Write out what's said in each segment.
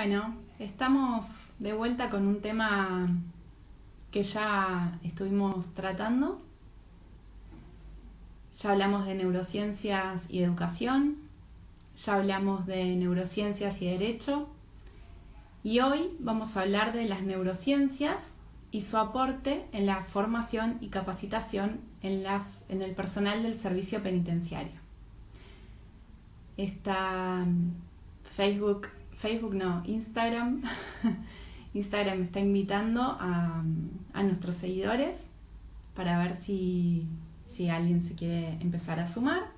Bueno, estamos de vuelta con un tema que ya estuvimos tratando. Ya hablamos de neurociencias y educación, ya hablamos de neurociencias y derecho, y hoy vamos a hablar de las neurociencias y su aporte en la formación y capacitación en el personal del servicio penitenciario. Está Facebook no, Instagram. Instagram me está invitando a nuestros seguidores para ver si alguien se quiere empezar a sumar.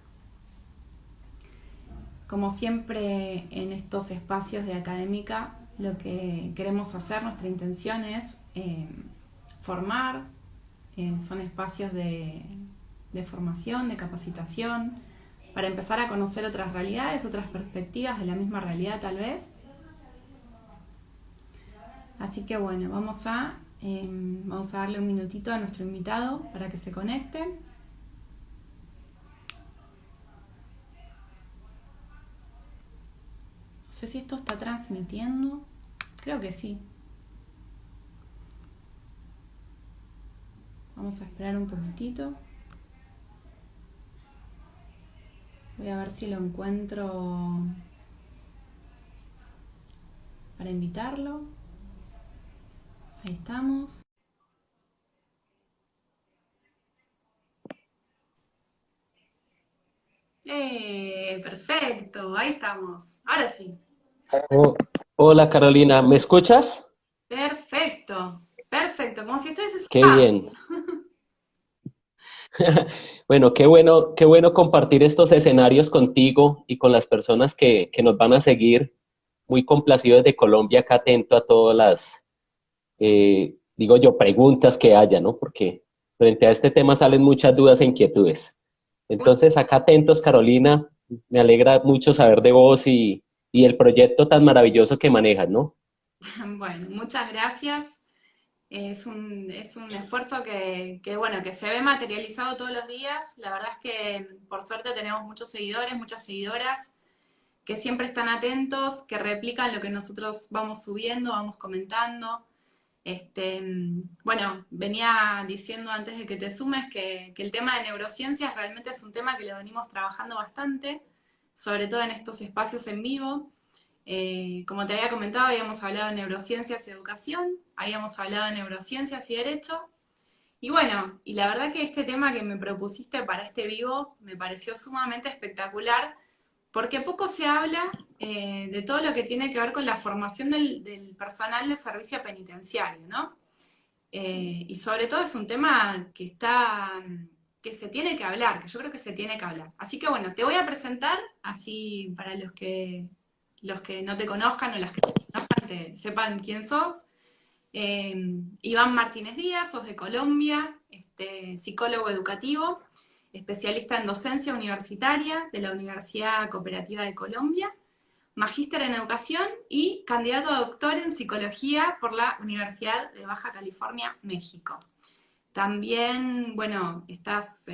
Como siempre en estos espacios de académica, lo que queremos hacer, nuestra intención es formar, son espacios de formación, de capacitación, para empezar a conocer otras realidades, otras perspectivas de la misma realidad tal vez. Así que bueno, vamos a darle un minutito a nuestro invitado para que se conecte. No sé si esto está transmitiendo. Creo que sí. Vamos a esperar un poquitito. Voy a ver si lo encuentro para invitarlo. Ahí estamos. Perfecto, ahí estamos. Ahora sí. Oh, hola Carolina, ¿me escuchas? Perfecto, perfecto, como si estuvieses Qué acá. bien. Bueno, qué bueno compartir estos escenarios contigo y con las personas que nos van a seguir. Muy complacido desde Colombia, acá atento a todas las, digo yo, preguntas que haya, ¿no? Porque frente a este tema salen muchas dudas e inquietudes. Entonces, acá atentos, Carolina, me alegra mucho saber de vos y el proyecto tan maravilloso que manejas, ¿no? Bueno, muchas gracias. Es un esfuerzo bueno, que se ve materializado todos los días. La verdad es que por suerte tenemos muchos seguidores, muchas seguidoras que siempre están atentos, que replican lo que nosotros vamos subiendo, vamos comentando. Bueno, venía diciendo antes de que te sumes que el tema de neurociencias realmente es un tema que lo venimos trabajando bastante, sobre todo en estos espacios en vivo. Como te había comentado, habíamos hablado de neurociencias y educación, habíamos hablado de neurociencias y derecho. Y bueno, y la verdad que este tema que me propusiste para este vivo me pareció sumamente espectacular, porque poco se habla de todo lo que tiene que ver con la formación del personal del servicio penitenciario, ¿no? Y sobre todo es un tema que se tiene que hablar, que yo creo que se tiene que hablar. Así que bueno, te voy a presentar, así para los que no te conozcan o las que te conozcan sepan quién sos. Eh, Iván Martínez Díaz, sos de Colombia, psicólogo educativo, especialista en docencia universitaria de la Universidad Cooperativa de Colombia, magíster en educación y candidato a doctor en psicología por la Universidad de Baja California, México. También, bueno,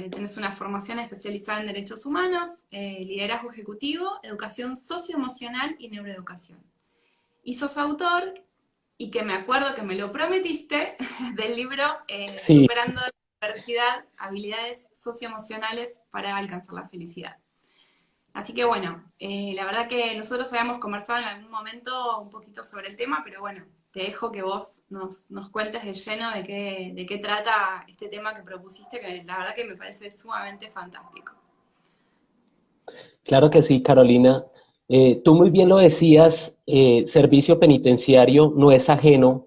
tenés una formación especializada en derechos humanos, liderazgo ejecutivo, educación socioemocional y neuroeducación. Y sos autor, y que me acuerdo que me lo prometiste, del libro Sí. Superando la Diversidad, habilidades socioemocionales para alcanzar la felicidad. Así que bueno, la verdad que nosotros habíamos conversado en algún momento un poquito sobre el tema, pero bueno, te dejo que vos nos cuentes de lleno de qué trata este tema que propusiste, que la verdad que me parece sumamente fantástico. Claro que sí, Carolina. Tú muy bien lo decías, servicio penitenciario no es ajeno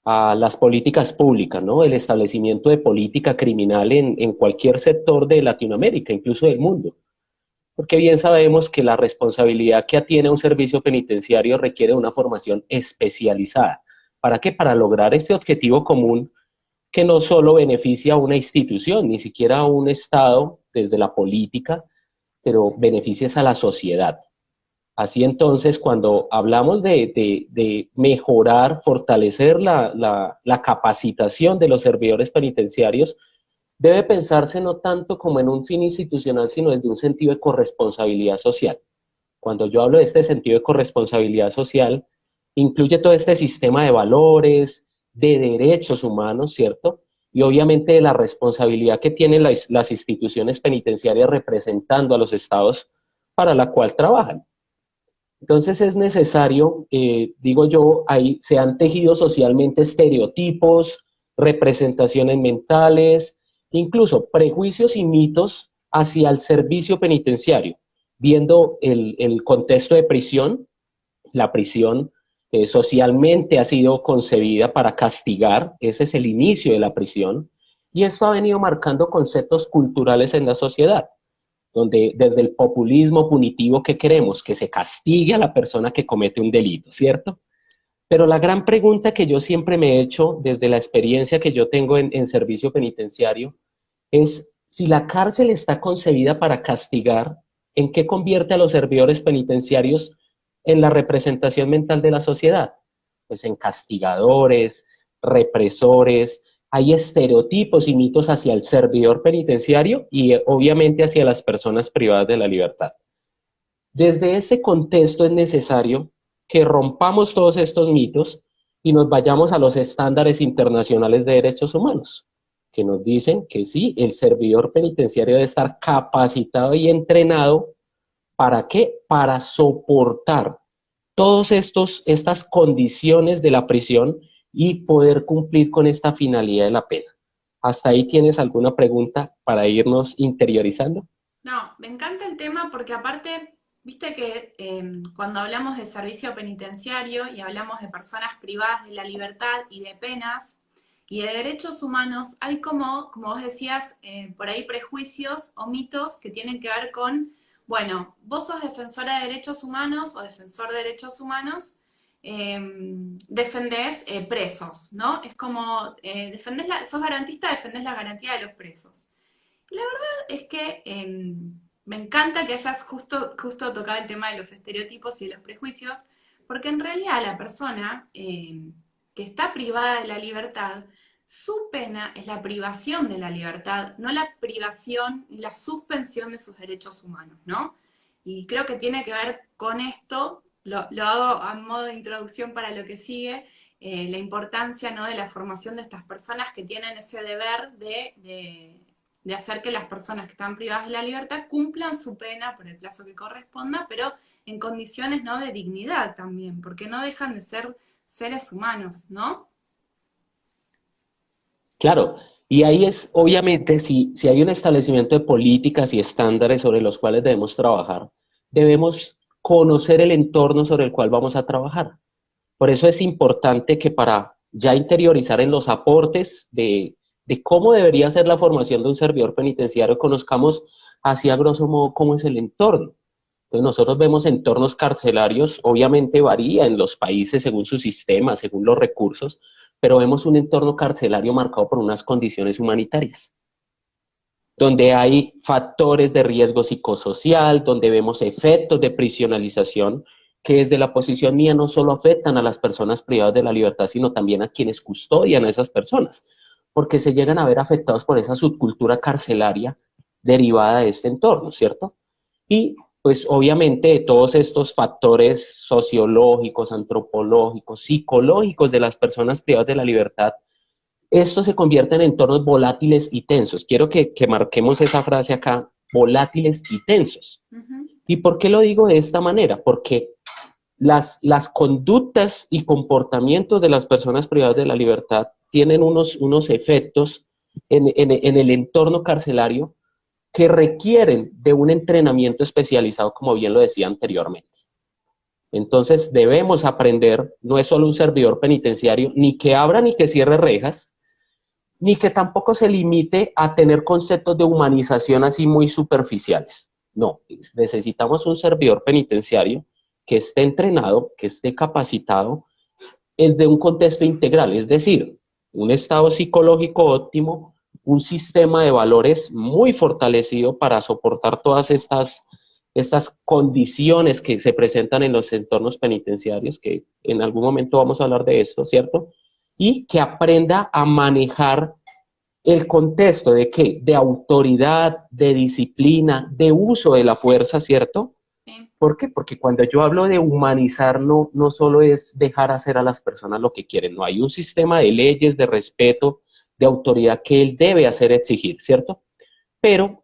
a las políticas públicas, ¿no? El establecimiento de política criminal en cualquier sector de Latinoamérica, incluso del mundo. Porque bien sabemos que la responsabilidad que atiene un servicio penitenciario requiere una formación especializada. ¿Para qué? Para lograr este objetivo común que no solo beneficia a una institución, ni siquiera a un Estado desde la política, pero beneficias a la sociedad. Así entonces, cuando hablamos de mejorar, fortalecer la capacitación de los servidores penitenciarios, debe pensarse no tanto como en un fin institucional, sino desde un sentido de corresponsabilidad social. Cuando yo hablo de este sentido de corresponsabilidad social, incluye todo este sistema de valores, de derechos humanos, ¿cierto? Y obviamente de la responsabilidad que tienen las instituciones penitenciarias representando a los estados para la cual trabajan. Entonces es necesario, digo yo, ahí se han tejido socialmente estereotipos, representaciones mentales, incluso prejuicios y mitos hacia el servicio penitenciario, viendo el contexto de prisión. La prisión socialmente ha sido concebida para castigar, ese es el inicio de la prisión, y esto ha venido marcando conceptos culturales en la sociedad, donde desde el populismo punitivo que queremos, que se castigue a la persona que comete un delito, ¿cierto? Pero la gran pregunta que yo siempre me he hecho desde la experiencia que yo tengo en servicio penitenciario es si la cárcel está concebida para castigar, ¿en qué convierte a los servidores penitenciarios en la representación mental de la sociedad? Pues en castigadores, represores, hay estereotipos y mitos hacia el servidor penitenciario y obviamente hacia las personas privadas de la libertad. Desde ese contexto es necesario que rompamos todos estos mitos y nos vayamos a los estándares internacionales de derechos humanos, que nos dicen que sí, el servidor penitenciario debe estar capacitado y entrenado. ¿Para qué? Para soportar todas estas condiciones de la prisión y poder cumplir con esta finalidad de la pena. ¿Hasta ahí tienes alguna pregunta para irnos interiorizando? No, me encanta el tema porque aparte, viste que cuando hablamos de servicio penitenciario y hablamos de personas privadas de la libertad y de penas y de derechos humanos, hay como vos decías, por ahí prejuicios o mitos que tienen que ver con, bueno, vos sos defensora de derechos humanos o defensor de derechos humanos, defendés presos, ¿no? Es como, sos garantista, defendés la garantía de los presos. La verdad es que me encanta que hayas justo tocado el tema de los estereotipos y de los prejuicios, porque en realidad la persona que está privada de la libertad, su pena es la privación de la libertad, no la privación y la suspensión de sus derechos humanos, ¿no? Y creo que tiene que ver con esto, lo hago a modo de introducción para lo que sigue, la importancia, ¿no?, de la formación de estas personas que tienen ese deber de hacer que las personas que están privadas de la libertad cumplan su pena por el plazo que corresponda, pero en condiciones, ¿no?, de dignidad también, porque no dejan de ser seres humanos, ¿no? Claro, y ahí es, obviamente, si hay un establecimiento de políticas y estándares sobre los cuales debemos trabajar, debemos conocer el entorno sobre el cual vamos a trabajar. Por eso es importante que para ya interiorizar en los aportes de cómo debería ser la formación de un servidor penitenciario, conozcamos así a grosso modo cómo es el entorno. Entonces nosotros vemos entornos carcelarios, obviamente varía en los países según su sistema, según los recursos, pero vemos un entorno carcelario marcado por unas condiciones humanitarias, donde hay factores de riesgo psicosocial, donde vemos efectos de prisionalización, que desde la posición mía no solo afectan a las personas privadas de la libertad, sino también a quienes custodian a esas personas, porque se llegan a ver afectados por esa subcultura carcelaria derivada de este entorno, ¿cierto? Y pues obviamente todos estos factores sociológicos, antropológicos, psicológicos de las personas privadas de la libertad, esto se convierte en entornos volátiles y tensos. Quiero que marquemos esa frase acá, volátiles y tensos. Ujú. ¿Y por qué lo digo de esta manera? Porque las conductas y comportamientos de las personas privadas de la libertad tienen unos efectos en el entorno carcelario que requieren de un entrenamiento especializado, como bien lo decía anteriormente. Entonces debemos aprender, no es solo un servidor penitenciario, ni que abra ni que cierre rejas, ni que tampoco se limite a tener conceptos de humanización así muy superficiales. No, necesitamos un servidor penitenciario que esté entrenado, que esté capacitado de un contexto integral, es decir, un estado psicológico óptimo, un sistema de valores muy fortalecido para soportar todas estas condiciones que se presentan en los entornos penitenciarios, que en algún momento vamos a hablar de esto, ¿cierto? Y que aprenda a manejar el contexto de qué, de autoridad, de disciplina, de uso de la fuerza, ¿cierto? Sí. ¿Por qué? Porque cuando yo hablo de humanizar, no solo es dejar hacer a las personas lo que quieren, no, hay un sistema de leyes, de respeto, de autoridad que él debe hacer exigir, ¿cierto? Pero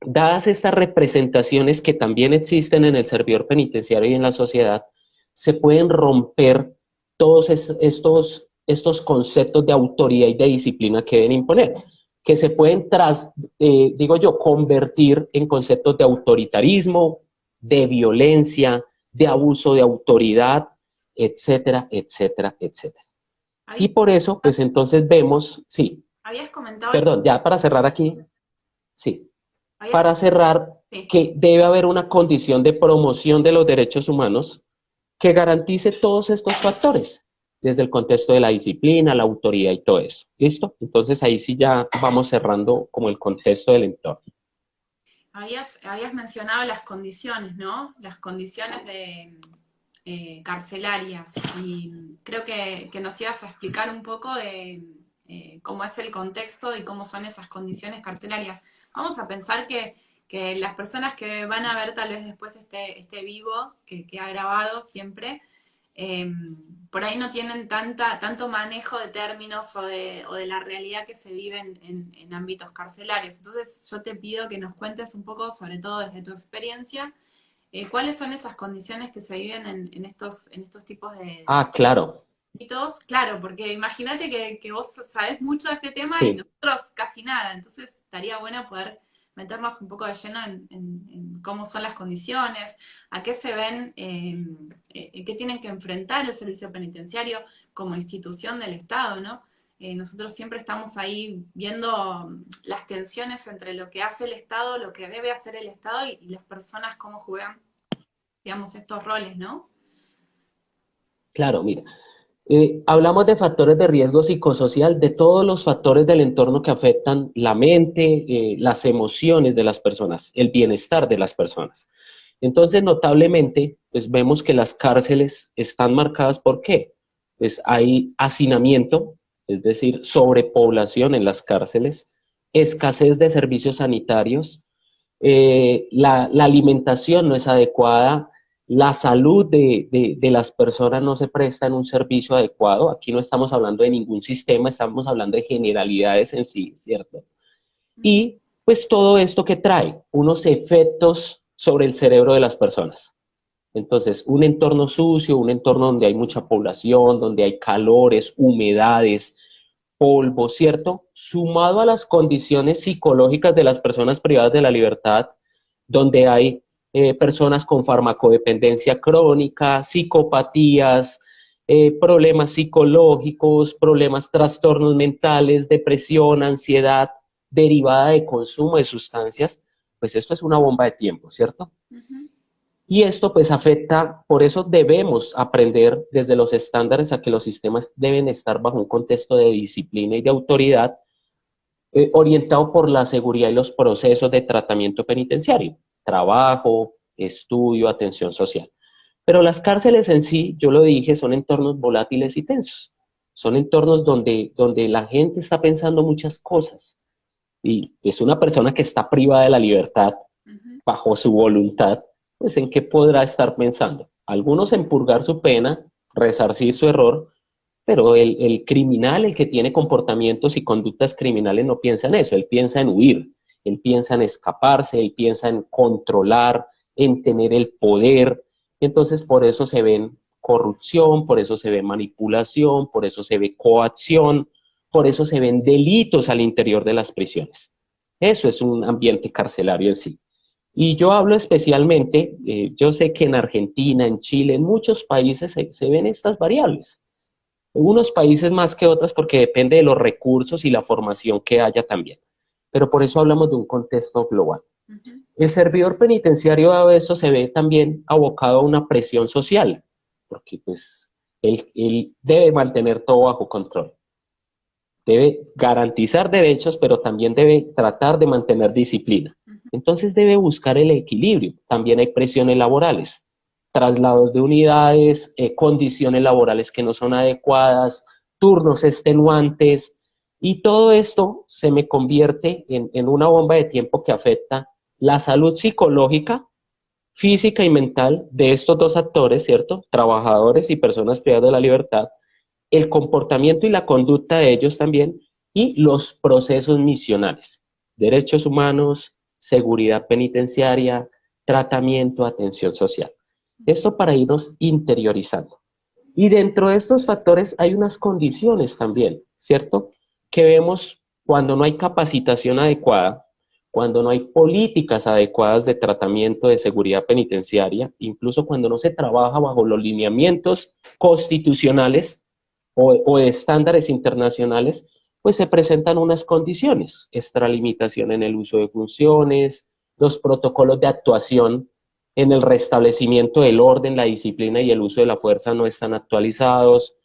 dadas estas representaciones que también existen en el servidor penitenciario y en la sociedad, se pueden romper todos estos conceptos de autoridad y de disciplina que deben imponer, que se pueden, digo yo, convertir en conceptos de autoritarismo, de violencia, de abuso de autoridad, etcétera, etcétera, etcétera. Y Habías, por eso, pues entonces vemos, sí, habías comentado, perdón, ya para cerrar aquí, sí, habías, para cerrar, sí. que debe haber una condición de promoción de los derechos humanos que garantice todos estos factores, desde el contexto de la disciplina, la autoridad y todo eso. ¿Listo? Entonces ahí sí ya vamos cerrando como el contexto del entorno. Habías mencionado las condiciones, ¿no? Las condiciones de carcelarias. Y creo que nos ibas a explicar un poco de cómo es el contexto y cómo son esas condiciones carcelarias. Vamos a pensar que las personas que van a ver tal vez después este vivo, que ha grabado siempre, eh, por ahí no tienen tanto manejo de términos o de la realidad que se vive en ámbitos carcelarios. Entonces yo te pido que nos cuentes un poco, sobre todo desde tu experiencia, cuáles son esas condiciones que se viven en estos tipos Ah, claro, delitos. Claro, porque imagínate que vos sabés mucho de este tema y sí. nosotros casi nada, entonces estaría bueno poder meternos un poco de lleno en cómo son las condiciones, a qué se ven, qué tienen que enfrentar el servicio penitenciario como institución del Estado, ¿no? Nosotros siempre estamos ahí viendo las tensiones entre lo que hace el Estado, lo que debe hacer el Estado y las personas cómo juegan, digamos, estos roles, ¿no? Claro, mira. Hablamos de factores de riesgo psicosocial, de todos los factores del entorno que afectan la mente, las emociones de las personas, el bienestar de las personas. Entonces, notablemente, pues vemos que las cárceles están marcadas ¿por qué? Pues hay hacinamiento, es decir, sobrepoblación en las cárceles, escasez de servicios sanitarios, la alimentación no es adecuada, la salud de las personas no se presta en un servicio adecuado. Aquí no estamos hablando de ningún sistema, estamos hablando de generalidades en sí, ¿cierto? Y pues todo esto que trae unos efectos sobre el cerebro de las personas. Entonces, un entorno sucio, un entorno donde hay mucha población, donde hay calores, humedades, polvo, ¿cierto? Sumado a las condiciones psicológicas de las personas privadas de la libertad, donde hay personas con farmacodependencia crónica, psicopatías, problemas psicológicos, problemas, trastornos mentales, depresión, ansiedad, derivada de consumo de sustancias, pues esto es una bomba de tiempo, ¿cierto? Uh -huh. Y esto pues afecta, por eso debemos aprender desde los estándares a que los sistemas deben estar bajo un contexto de disciplina y de autoridad orientado por la seguridad y los procesos de tratamiento penitenciario, trabajo, estudio, atención social. Pero las cárceles en sí, yo lo dije, son entornos volátiles y tensos. Son entornos donde la gente está pensando muchas cosas. Y es una persona que está privada de la libertad Uh -huh. bajo su voluntad, pues ¿en qué podrá estar pensando? Algunos en purgar su pena, resarcir su error, pero el criminal, el que tiene comportamientos y conductas criminales, no piensa en eso, él piensa en huir, él piensa en escaparse, él piensa en controlar, en tener el poder. Entonces, por eso se ven corrupción, por eso se ve manipulación, por eso se ve coacción, por eso se ven delitos al interior de las prisiones. Eso es un ambiente carcelario en sí. Y yo hablo especialmente, yo sé que en Argentina, en Chile, en muchos países se ven estas variables. En unos países más que otros porque depende de los recursos y la formación que haya también. Pero por eso hablamos de un contexto global. Uh -huh. El servidor penitenciario a esto se ve también abocado a una presión social, porque pues él debe mantener todo bajo control. Debe garantizar derechos, pero también debe tratar de mantener disciplina. Uh -huh. Entonces debe buscar el equilibrio. También hay presiones laborales, traslados de unidades, condiciones laborales que no son adecuadas, turnos extenuantes, y todo esto se me convierte en una bomba de tiempo que afecta la salud psicológica física y mental de estos dos actores, ¿cierto? Trabajadores y personas privadas de la libertad, el comportamiento y la conducta de ellos también, y los procesos misionales, derechos humanos, seguridad penitenciaria, tratamiento, atención social. Esto para irnos interiorizando. Y dentro de estos factores hay unas condiciones también, ¿cierto? Que vemos cuando no hay capacitación adecuada, cuando no hay políticas adecuadas de tratamiento de seguridad penitenciaria, incluso cuando no se trabaja bajo los lineamientos constitucionales o de estándares internacionales, pues se presentan unas condiciones, extralimitación en el uso de funciones, los protocolos de actuación en el restablecimiento del orden, la disciplina y el uso de la fuerza no están actualizados,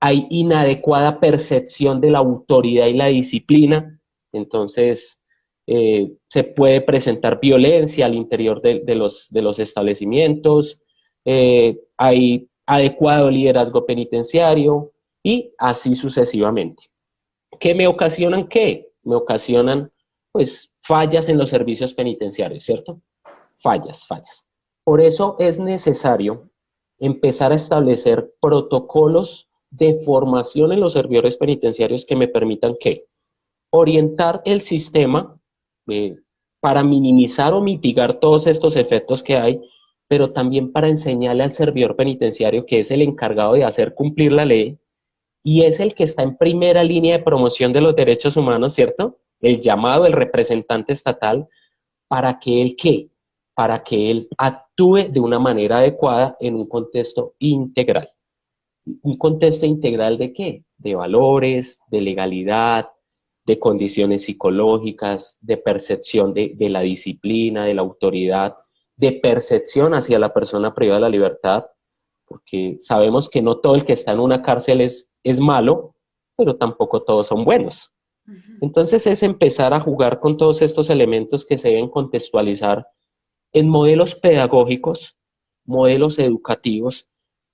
hay inadecuada percepción de la autoridad y la disciplina, entonces se puede presentar violencia al interior de los establecimientos, hay adecuado liderazgo penitenciario y así sucesivamente. ¿Qué me ocasionan qué? Me ocasionan pues fallas en los servicios penitenciarios, ¿cierto? Fallas. Por eso es necesario empezar a establecer protocolos de formación en los servidores penitenciarios que me permitan ¿qué? Orientar el sistema eh, para minimizar o mitigar todos estos efectos que hay, pero también para enseñarle al servidor penitenciario que es el encargado de hacer cumplir la ley y es el que está en primera línea de promoción de los derechos humanos, ¿cierto? El llamado, el representante estatal, para que él ¿qué? Para que él actúe de una manera adecuada en un contexto integral. ¿Un contexto integral de qué? De valores, de legalidad, de condiciones psicológicas, de percepción de la disciplina, de la autoridad, de percepción hacia la persona privada de la libertad, porque sabemos que no todo el que está en una cárcel es malo, pero tampoco todos son buenos. Entonces es empezar a jugar con todos estos elementos que se deben contextualizar en modelos pedagógicos, modelos educativos,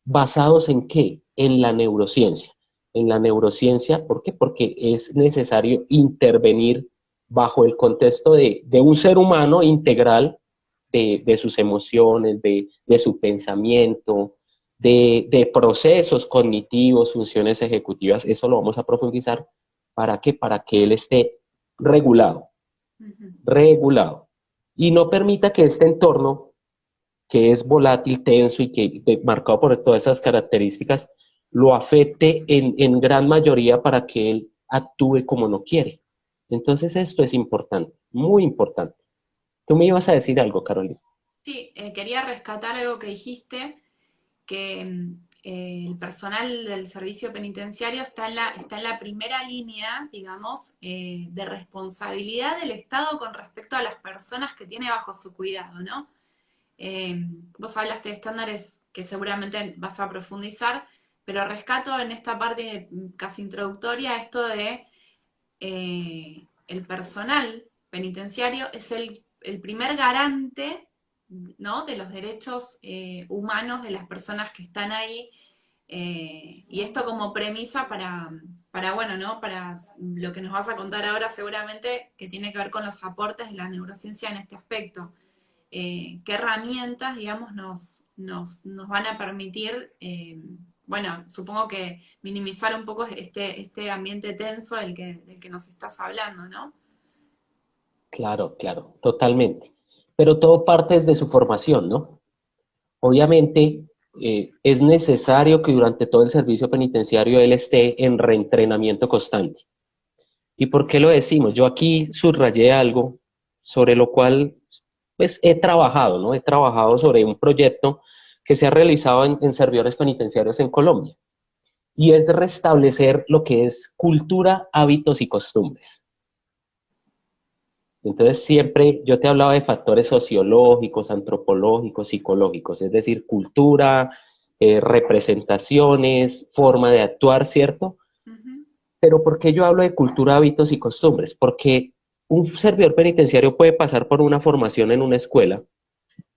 basados en qué? En la neurociencia. En la neurociencia, ¿por qué? Porque es necesario intervenir bajo el contexto de un ser humano integral, de sus emociones, de su pensamiento, de procesos cognitivos, funciones ejecutivas. Eso lo vamos a profundizar. ¿Para qué? Para que él esté regulado, regulado. Y no permita que este entorno, que es volátil, tenso y que marcado por todas esas características, lo afecte en gran mayoría para que él actúe como no quiere. Entonces esto es importante, muy importante. Tú me ibas a decir algo, Carolina. Sí, quería rescatar algo que dijiste, que el personal del servicio penitenciario está en la primera línea, digamos, de responsabilidad del Estado con respecto a las personas que tiene bajo su cuidado, ¿no? Vos hablaste de estándares que seguramente vas a profundizar, pero rescato en esta parte casi introductoria esto de el personal penitenciario es el primer garante, ¿no? De los derechos humanos de las personas que están ahí. Y esto como premisa bueno, ¿no? Para lo que nos vas a contar ahora seguramente, que tiene que ver con los aportes de la neurociencia en este aspecto. ¿Qué herramientas, digamos, nos van a permitir, bueno, supongo que minimizar un poco este ambiente tenso del que nos estás hablando, ¿no? Claro, totalmente. Pero todo parte desde su formación, ¿no? Obviamente es necesario que durante todo el servicio penitenciario él esté en reentrenamiento constante. ¿Y por qué lo decimos? Yo aquí subrayé algo sobre lo cual pues he trabajado, ¿no? He trabajado sobre un proyecto que se ha realizado en servidores penitenciarios en Colombia y es restablecer lo que es cultura, hábitos y costumbres. Entonces siempre yo te hablaba de factores sociológicos, antropológicos, psicológicos, es decir, cultura, representaciones, forma de actuar, ¿cierto? Ujú. Pero ¿por qué yo hablo de cultura, hábitos y costumbres? Porque un servidor penitenciario puede pasar por una formación en una escuela,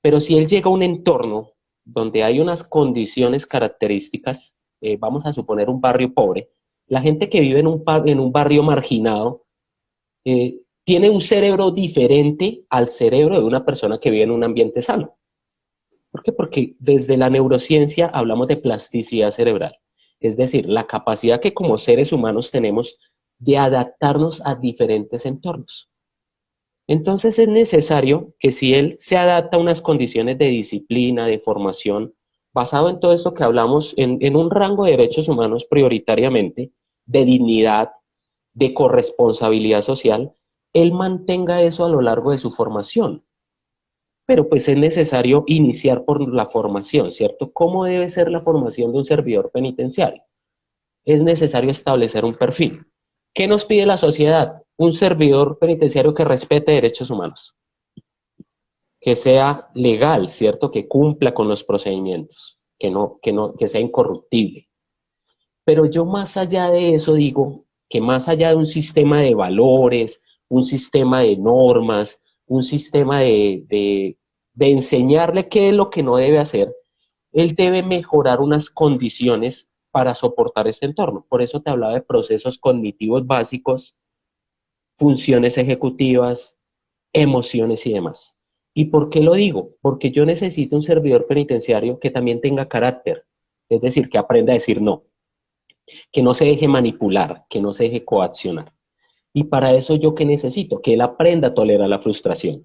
pero si él llega a un entorno donde hay unas condiciones características, vamos a suponer un barrio pobre, la gente que vive en un barrio marginado tiene un cerebro diferente al cerebro de una persona que vive en un ambiente sano. ¿Por qué? Porque desde la neurociencia hablamos de plasticidad cerebral, es decir, la capacidad que como seres humanos tenemos de adaptarnos a diferentes entornos. Entonces es necesario que si él se adapta a unas condiciones de disciplina, de formación, basado en todo esto que hablamos, en un rango de derechos humanos prioritariamente, de dignidad, de corresponsabilidad social, él mantenga eso a lo largo de su formación. Pero pues es necesario iniciar por la formación, ¿cierto? ¿Cómo debe ser la formación de un servidor penitenciario? Es necesario establecer un perfil. ¿Qué nos pide la sociedad? Un servidor penitenciario que respete derechos humanos, que sea legal, ¿cierto? Que cumpla con los procedimientos, que sea incorruptible. Pero yo más allá de eso digo que más allá de un sistema de valores, un sistema de normas, un sistema de enseñarle qué es lo que no debe hacer, él debe mejorar unas condiciones para soportar ese entorno. Por eso te hablaba de procesos cognitivos básicos, funciones ejecutivas, emociones y demás. ¿Y por qué lo digo? Porque yo necesito un servidor penitenciario que también tenga carácter, es decir, que aprenda a decir no, que no se deje manipular, que no se deje coaccionar. Y para eso yo qué necesito? Que él aprenda a tolerar la frustración.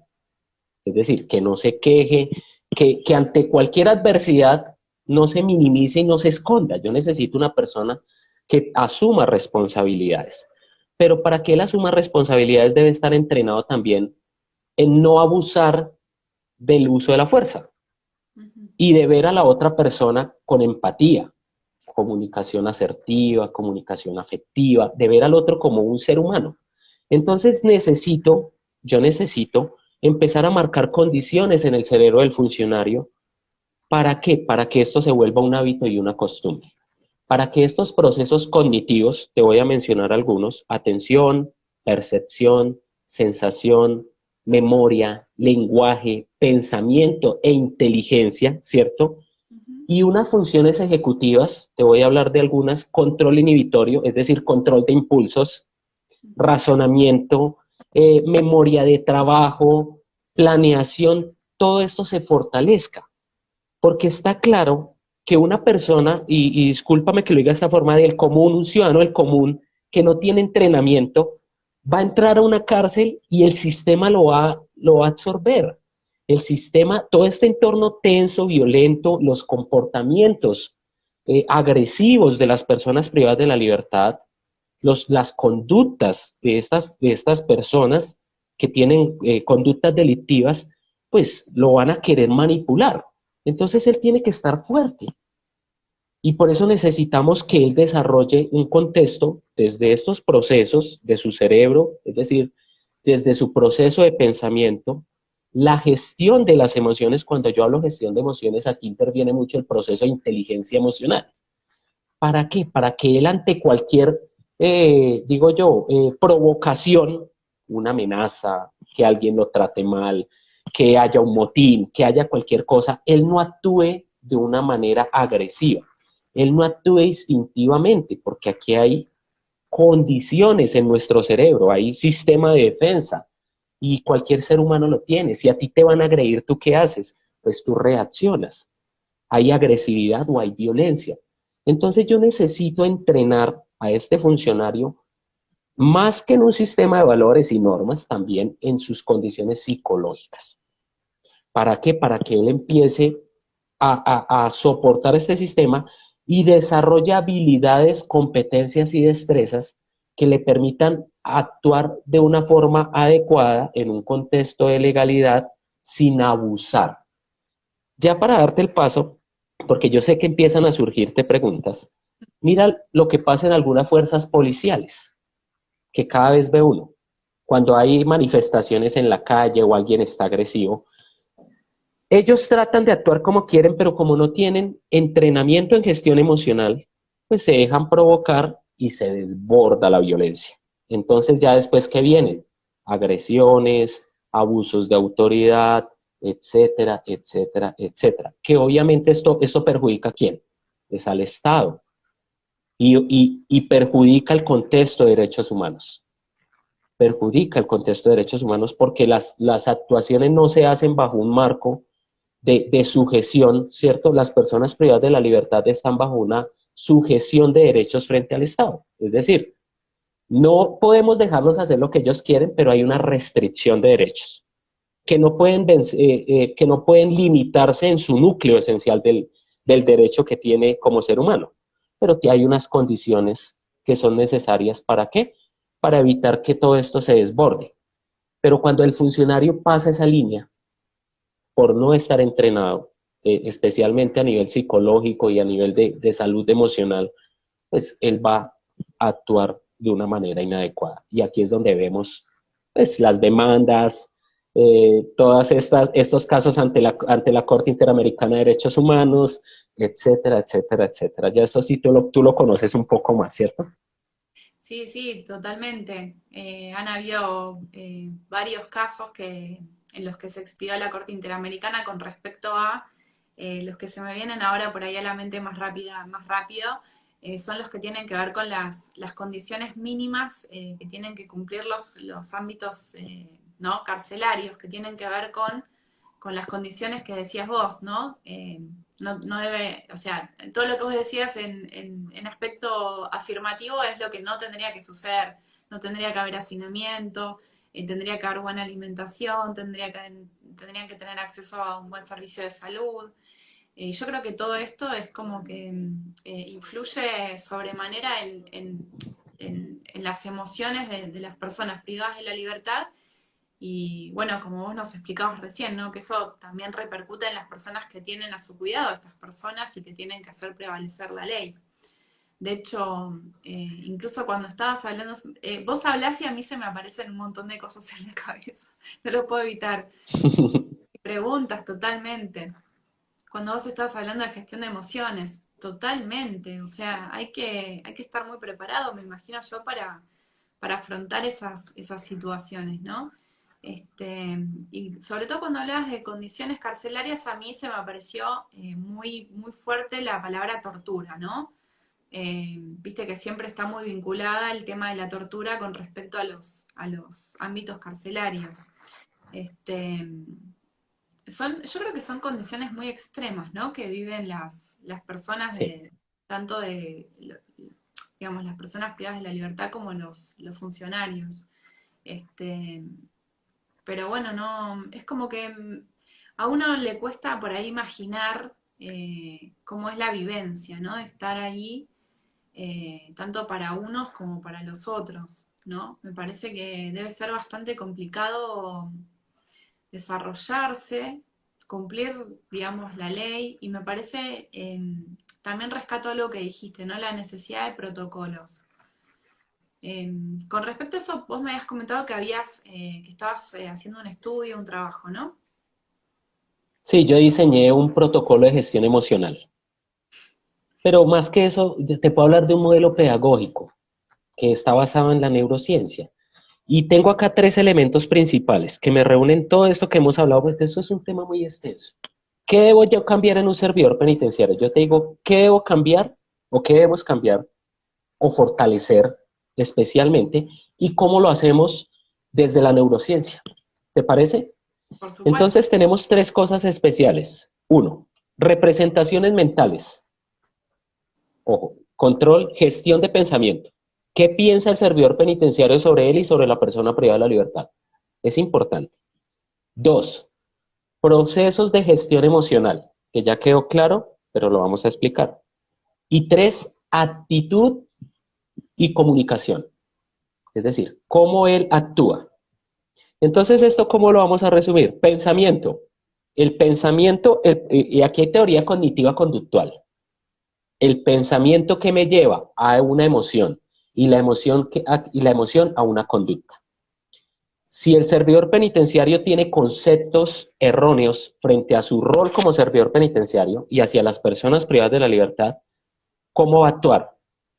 Es decir, que no se queje, que ante cualquier adversidad no se minimice y no se esconda. Yo necesito una persona que asuma responsabilidades. Pero para que él asuma responsabilidades debe estar entrenado también en no abusar del uso de la fuerza y de ver a la otra persona con empatía, comunicación asertiva, comunicación afectiva, de ver al otro como un ser humano. Entonces yo necesito empezar a marcar condiciones en el cerebro del funcionario. ¿Para qué? Para que esto se vuelva un hábito y una costumbre. Para que estos procesos cognitivos, te voy a mencionar algunos: atención, percepción, sensación, memoria, lenguaje, pensamiento e inteligencia, ¿cierto? Y unas funciones ejecutivas, te voy a hablar de algunas: control inhibitorio, es decir, control de impulsos, razonamiento, memoria de trabajo, planeación, todo esto se fortalezca. Porque está claro que una persona, y discúlpame que lo diga de esta forma, del común, un ciudadano del común que no tiene entrenamiento, va a entrar a una cárcel y el sistema lo va a absorber. El sistema, todo este entorno tenso, violento, los comportamientos agresivos de las personas privadas de la libertad, las conductas de estas personas que tienen conductas delictivas, pues lo van a querer manipular. Entonces él tiene que estar fuerte. Y por eso necesitamos que él desarrolle un contexto desde estos procesos de su cerebro, es decir, desde su proceso de pensamiento, la gestión de las emociones. Cuando yo hablo de gestión de emociones, aquí interviene mucho el proceso de inteligencia emocional. ¿Para qué? Para que él ante cualquier, digo yo, provocación, una amenaza, que alguien lo trate mal, que haya un motín, que haya cualquier cosa, él no actúe de una manera agresiva, él no actúe instintivamente, porque aquí hay condiciones en nuestro cerebro, hay sistema de defensa y cualquier ser humano lo tiene. Si a ti te van a agredir, ¿tú qué haces? Pues tú reaccionas. Hay agresividad o hay violencia. Entonces yo necesito entrenar a este funcionario más que en un sistema de valores y normas, también en sus condiciones psicológicas. ¿Para qué? Para que él empiece a soportar este sistema y desarrolle habilidades, competencias y destrezas que le permitan actuar de una forma adecuada en un contexto de legalidad sin abusar. Ya para darte el paso, porque yo sé que empiezan a surgirte preguntas, mira lo que pasa en algunas fuerzas policiales, que cada vez ve uno. Cuando hay manifestaciones en la calle o alguien está agresivo, ellos tratan de actuar como quieren, pero como no tienen entrenamiento en gestión emocional, pues se dejan provocar y se desborda la violencia. Entonces ya después que vienen agresiones, abusos de autoridad, etcétera, etcétera, etcétera. Que obviamente esto perjudica a quién? Es al Estado y perjudica el contexto de derechos humanos. Perjudica el contexto de derechos humanos porque las actuaciones no se hacen bajo un marco de sujeción, ¿cierto? Las personas privadas de la libertad están bajo una sujeción de derechos frente al Estado. Es decir, no podemos dejarlos hacer lo que ellos quieren, pero hay una restricción de derechos que no pueden limitarse en su núcleo esencial del derecho que tiene como ser humano. Pero que hay unas condiciones que son necesarias ¿para qué? Para evitar que todo esto se desborde. Pero cuando el funcionario pasa esa línea, por no estar entrenado, especialmente a nivel psicológico y a nivel de salud emocional, pues él va a actuar de una manera inadecuada. Y aquí es donde vemos pues, las demandas, todas estos casos ante la Corte Interamericana de Derechos Humanos, etcétera, etcétera, etcétera. Ya eso sí tú lo conoces un poco más, ¿cierto? Sí, sí, totalmente. Han habido varios casos en los que se expidió la Corte Interamericana con respecto a los que se me vienen ahora por ahí a la mente más rápido, son los que tienen que ver con las condiciones mínimas que tienen que cumplir los ámbitos ¿no? carcelarios, que tienen que ver con las condiciones que decías vos, ¿no? No debe, o sea, todo lo que vos decías en aspecto afirmativo es lo que no tendría que suceder. No tendría que haber hacinamiento, tendría que haber buena alimentación, tendrían que tener acceso a un buen servicio de salud. Yo creo que todo esto es como que influye sobremanera en las emociones de las personas privadas de la libertad y bueno, como vos nos explicabas recién, ¿no? Que eso también repercute en las personas que tienen a su cuidado a estas personas y que tienen que hacer prevalecer la ley. De hecho, incluso cuando estabas hablando, vos hablás y a mí se me aparecen un montón de cosas en la cabeza. No lo puedo evitar. Preguntas totalmente. Cuando vos estás hablando de gestión de emociones, totalmente. O sea, hay que estar muy preparado, me imagino yo, para afrontar esas situaciones, ¿no? Y sobre todo cuando hablabas de condiciones carcelarias, a mí se me apareció muy, muy fuerte la palabra tortura, ¿no? Viste que siempre está muy vinculada el tema de la tortura con respecto a los ámbitos carcelarios. Este, yo creo que son condiciones muy extremas, ¿no? Que viven las personas Sí. tanto digamos, las personas privadas de la libertad como los funcionarios. Este, pero bueno, no, es como que a uno le cuesta por ahí imaginar cómo es la vivencia, ¿no? De estar ahí, tanto para unos como para los otros, ¿no? Me parece que debe ser bastante complicado desarrollarse, cumplir, digamos, la ley, y me parece, también rescato algo que dijiste, ¿no? La necesidad de protocolos. Con respecto a eso, vos me habías comentado que estabas haciendo un estudio, un trabajo, ¿no? Sí, yo diseñé un protocolo de gestión emocional, pero más que eso, te puedo hablar de un modelo pedagógico que está basado en la neurociencia. Y tengo acá tres elementos principales que me reúnen todo esto que hemos hablado, pues eso es un tema muy extenso. ¿Qué debo yo cambiar en un servidor penitenciario? Yo te digo, ¿qué debo cambiar o qué debemos cambiar o fortalecer especialmente y cómo lo hacemos desde la neurociencia? ¿Te parece? Por supuesto. Entonces tenemos tres cosas especiales. Uno, representaciones mentales. Ojo, control, gestión de pensamiento. ¿Qué piensa el servidor penitenciario sobre él y sobre la persona privada de la libertad? Es importante. Dos, procesos de gestión emocional, que ya quedó claro, pero lo vamos a explicar. Y tres, actitud y comunicación. Es decir, cómo él actúa. Entonces, ¿esto cómo lo vamos a resumir? Pensamiento. El pensamiento, y aquí hay teoría cognitiva conductual. El pensamiento que me lleva a una emoción y la emoción a una conducta. Si el servidor penitenciario tiene conceptos erróneos frente a su rol como servidor penitenciario y hacia las personas privadas de la libertad, ¿cómo va a actuar?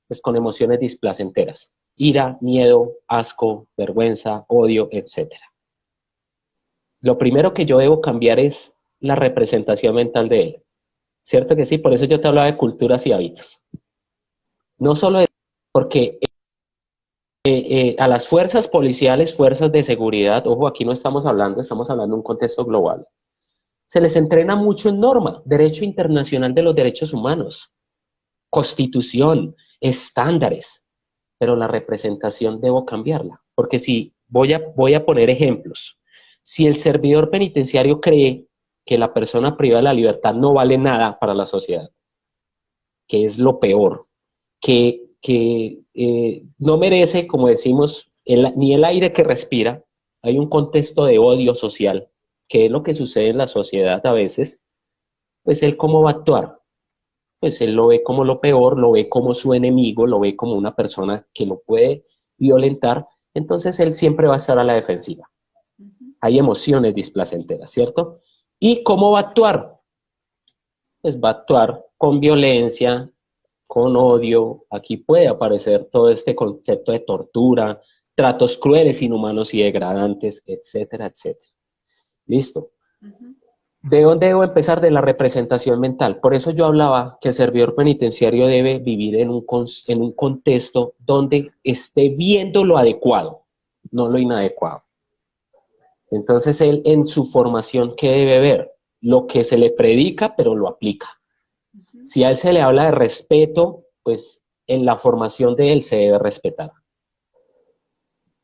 Pues con emociones displacenteras, ira, miedo, asco, vergüenza, odio, etc. Lo primero que yo debo cambiar es la representación mental de él. ¿Cierto que sí? Por eso yo te hablaba de culturas y hábitos. No solo de, porque a las fuerzas policiales, fuerzas de seguridad, ojo, aquí no estamos hablando de un contexto global. Se les entrena mucho en norma, derecho internacional de los derechos humanos, constitución, estándares, pero la representación debo cambiarla, porque si voy a poner ejemplos. Si el servidor penitenciario cree que la persona privada de la libertad no vale nada para la sociedad, que es lo peor, que no merece, como decimos, ni el aire que respira, hay un contexto de odio social, que es lo que sucede en la sociedad a veces, pues él cómo va a actuar. Pues él lo ve como lo peor, lo ve como su enemigo, lo ve como una persona que lo puede violentar, entonces él siempre va a estar a la defensiva. Hay emociones displacenteras, ¿cierto? ¿Y cómo va a actuar? Pues va a actuar con violencia, con odio. Aquí puede aparecer todo este concepto de tortura, tratos crueles, inhumanos y degradantes, etcétera, etcétera. ¿Listo? ¿De dónde debo empezar? De la representación mental. Por eso yo hablaba que el servidor penitenciario debe vivir en un contexto donde esté viendo lo adecuado, no lo inadecuado. Entonces él en su formación, ¿qué debe ver? Lo que se le predica, pero lo aplica. Si a él se le habla de respeto, pues en la formación de él se debe respetar.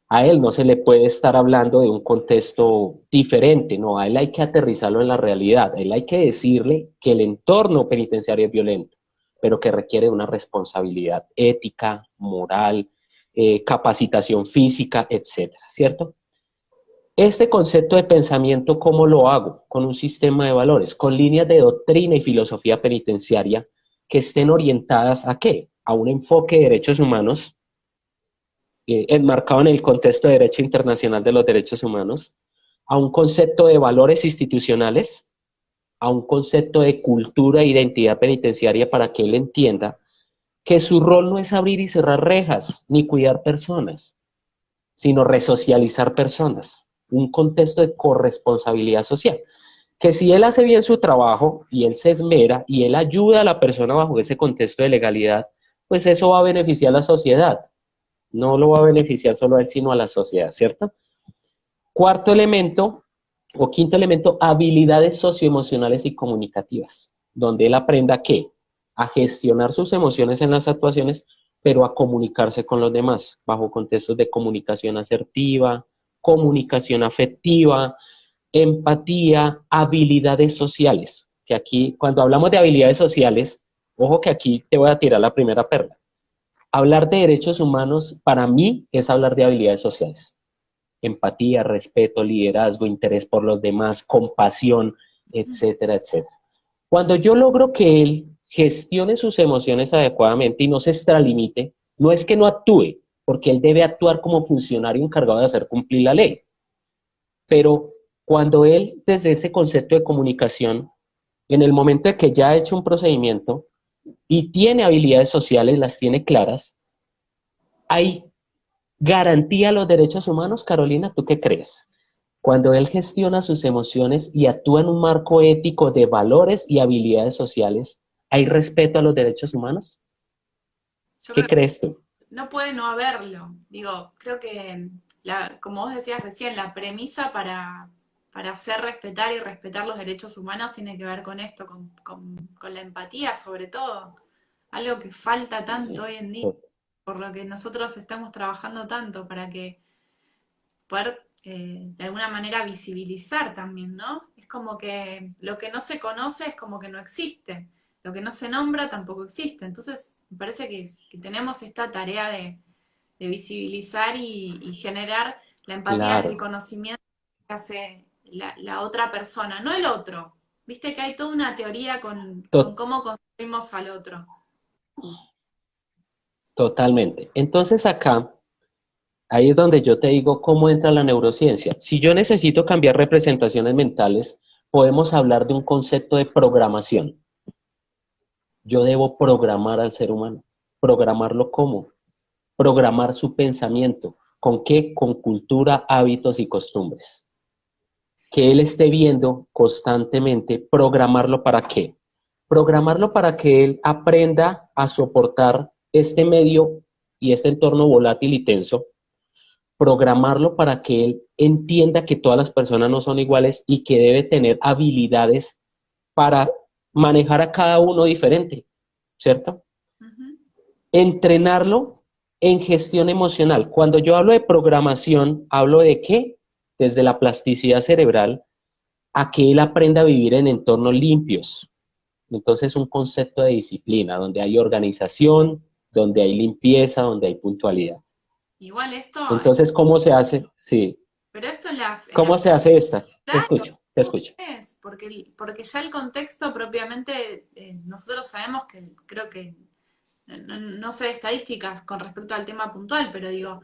A él no se le puede estar hablando de un contexto diferente, no, a él hay que aterrizarlo en la realidad, a él hay que decirle que el entorno penitenciario es violento, pero que requiere una responsabilidad ética, moral, capacitación física, etcétera, ¿cierto? Este concepto de pensamiento, ¿cómo lo hago? Con un sistema de valores, con líneas de doctrina y filosofía penitenciaria que estén orientadas ¿a qué? A un enfoque de derechos humanos, enmarcado en el contexto de derecho internacional de los derechos humanos, a un concepto de valores institucionales, a un concepto de cultura e identidad penitenciaria para que él entienda que su rol no es abrir y cerrar rejas, ni cuidar personas, sino resocializar personas, un contexto de corresponsabilidad social. Que si él hace bien su trabajo y él se esmera y él ayuda a la persona bajo ese contexto de legalidad, pues eso va a beneficiar a la sociedad. No lo va a beneficiar solo a él, sino a la sociedad, ¿cierto? Cuarto elemento, o quinto elemento, habilidades socioemocionales y comunicativas, donde él aprenda ¿qué? A gestionar sus emociones en las actuaciones, pero a comunicarse con los demás, bajo contextos de comunicación asertiva, comunicación afectiva, empatía, habilidades sociales, que aquí, cuando hablamos de habilidades sociales, ojo que aquí te voy a tirar la primera perla. Hablar de derechos humanos para mí es hablar de habilidades sociales. Empatía, respeto, liderazgo, interés por los demás, compasión, etcétera, etcétera. Cuando yo logro que él gestione sus emociones adecuadamente y no se extralimite, no es que no actúe, porque él debe actuar como funcionario encargado de hacer cumplir la ley. Pero cuando él, desde ese concepto de comunicación, en el momento de que ya ha hecho un procedimiento y tiene habilidades sociales, las tiene claras, hay garantía a los derechos humanos. Carolina, ¿tú qué crees? Cuando él gestiona sus emociones y actúa en un marco ético de valores y habilidades sociales, ¿hay respeto a los derechos humanos? Yo ¿Qué creo crees tú? que no puede no haberlo. Digo, creo que, como vos decías recién, la premisa para hacer respetar y respetar los derechos humanos tiene que ver con esto, con la empatía sobre todo. Algo que falta tanto Sí. hoy en día, por lo que nosotros estamos trabajando tanto para que poder de alguna manera visibilizar también, ¿no? Es como que lo que no se conoce es como que no existe, lo que no se nombra tampoco existe. Entonces, me parece que tenemos esta tarea de visibilizar y generar la empatía desde el Claro, conocimiento que hace la otra persona, no el otro. Viste que hay toda una teoría con to- cómo construimos al otro. totalmente. Entonces acá, ahí es donde yo te digo cómo entra la neurociencia. Si yo necesito cambiar representaciones mentales, podemos hablar de un concepto de programación. Yo debo programar al ser humano. ¿Programarlo cómo? Programar su pensamiento. ¿Con qué? Con cultura, hábitos y costumbres. Que él esté viendo constantemente, programarlo para qué. Programarlo para que él aprenda a soportar este medio y este entorno volátil y tenso. programarlo para que él entienda que todas las personas no son iguales y que debe tener habilidades para manejar a cada uno diferente, ¿cierto? Ujú. Entrenarlo en gestión emocional. Cuando yo hablo de programación, hablo de qué? Desde la plasticidad cerebral a que él aprenda a vivir en entornos limpios. Entonces, un concepto de disciplina, donde hay organización, donde hay limpieza, donde hay puntualidad. Igual esto, Entonces, ¿cómo se hace? Sí. pero esto en la ¿Cómo se hace esta? Te Claro, escucho, te escucho. es, porque, porque ya el contexto propiamente, nosotros sabemos que, creo que, no sé de estadísticas con respecto al tema puntual, pero digo,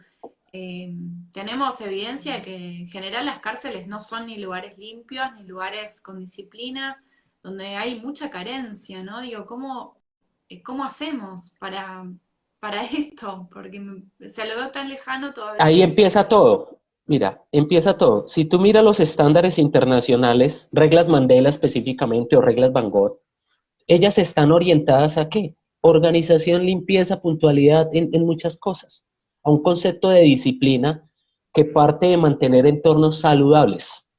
tenemos evidencia de que en general las cárceles no son ni lugares limpios, ni lugares con disciplina, donde hay mucha carencia, ¿no? Digo, ¿cómo hacemos para esto? Porque se lo veo tan lejano todavía. Ahí empieza todo. Mira, empieza todo. Si tú miras los estándares internacionales, reglas Mandela específicamente o reglas Van Gogh, ellas están orientadas ¿a qué? Organización, limpieza, puntualidad en muchas cosas. A un concepto de disciplina que parte de mantener entornos saludables,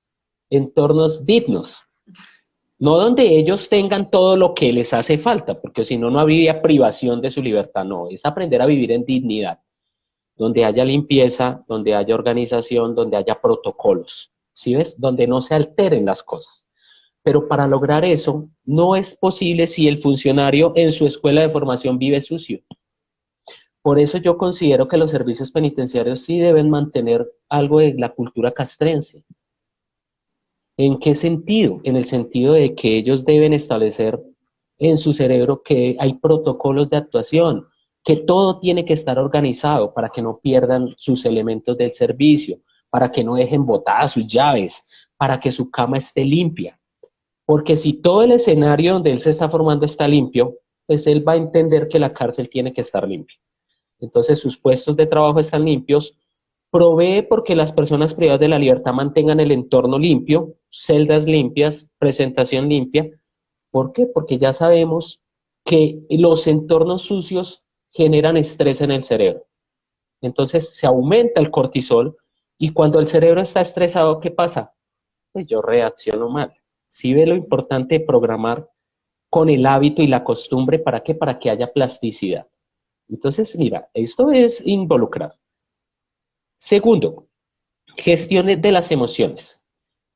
entornos dignos, no donde ellos tengan todo lo que les hace falta, porque si no, no habría privación de su libertad, no, es aprender a vivir en dignidad, donde haya limpieza, donde haya organización, donde haya protocolos, ¿sí ves? Donde no se alteren las cosas. Pero para lograr eso, no es posible si el funcionario en su escuela de formación vive sucio. Por eso yo considero que los servicios penitenciarios sí deben mantener algo de la cultura castrense. ¿En qué sentido? En el sentido de que ellos deben establecer en su cerebro que hay protocolos de actuación, que todo tiene que estar organizado para que no pierdan sus elementos del servicio, para que no dejen botadas sus llaves, para que su cama esté limpia. Porque si todo el escenario donde él se está formando está limpio, pues él va a entender que la cárcel tiene que estar limpia. Entonces sus puestos de trabajo están limpios, provee porque las personas privadas de la libertad mantengan el entorno limpio, celdas limpias, presentación limpia. ¿Por qué? Porque ya sabemos que los entornos sucios generan estrés en el cerebro. Entonces se aumenta el cortisol y cuando el cerebro está estresado, ¿qué pasa? Pues yo reacciono mal. ¿Sí ve lo importante de programar con el hábito y la costumbre? ¿Para qué? Para que haya plasticidad. Entonces, mira, esto es involucrar. Segundo, gestiones de las emociones.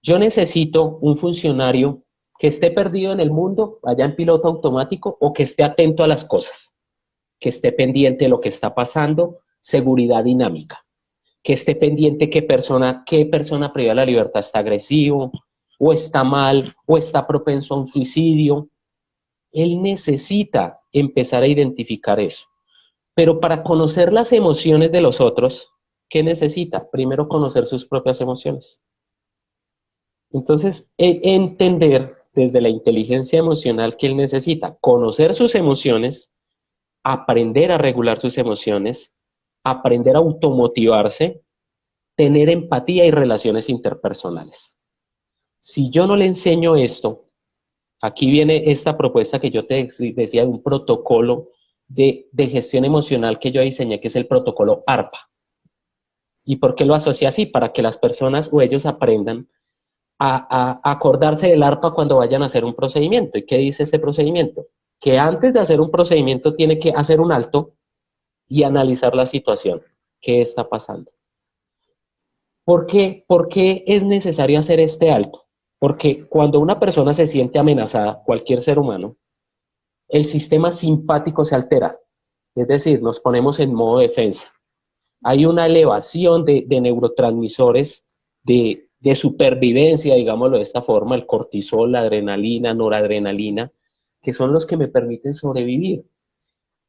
Yo necesito un funcionario que esté perdido en el mundo, vaya en piloto automático, o que esté atento a las cosas, que esté pendiente de lo que está pasando, seguridad dinámica, que esté pendiente qué persona privada de la libertad está agresivo, o está mal, o está propenso a un suicidio. Él necesita empezar a identificar eso. Pero para conocer las emociones de los otros, ¿qué necesita? Primero conocer sus propias emociones. Entonces, entender desde la inteligencia emocional que él necesita, conocer sus emociones, aprender a regular sus emociones, aprender a automotivarse, tener empatía y relaciones interpersonales. Si yo no le enseño esto, aquí viene esta propuesta que yo te decía de un protocolo de gestión emocional que yo diseñé, que es el protocolo ARPA. ¿Y por qué lo asocia así? Para que las personas o ellos aprendan a acordarse del ARPA cuando vayan a hacer un procedimiento. ¿Y qué dice este procedimiento? Que antes de hacer un procedimiento tiene que hacer un alto y analizar la situación. ¿Qué está pasando? ¿Por qué es necesario hacer este alto? Porque cuando una persona se siente amenazada, cualquier ser humano, el sistema simpático se altera. Es decir, nos ponemos en modo defensa. Hay una elevación de neurotransmisores de supervivencia, digámoslo de esta forma, el cortisol, la adrenalina, noradrenalina, que son los que me permiten sobrevivir.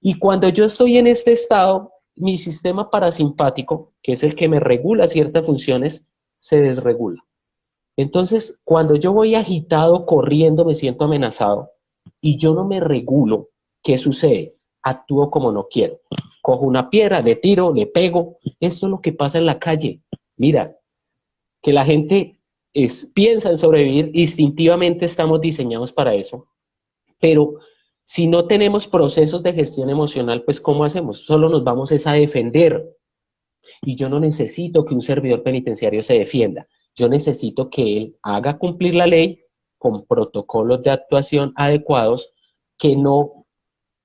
Y cuando yo estoy en este estado, mi sistema parasimpático, que es el que me regula ciertas funciones, se desregula. Entonces, cuando yo voy agitado, corriendo, me siento amenazado y yo no me regulo, ¿qué sucede? Actúo como no quiero. Cojo una piedra, le tiro, le pego. Esto es lo que pasa en la calle. Mira, que la gente piensa en sobrevivir, instintivamente estamos diseñados para eso, pero si no tenemos procesos de gestión emocional, pues ¿cómo hacemos? Solo nos vamos a defender. Y yo no necesito que un servidor penitenciario se defienda. Yo necesito que él haga cumplir la ley con protocolos de actuación adecuados que no,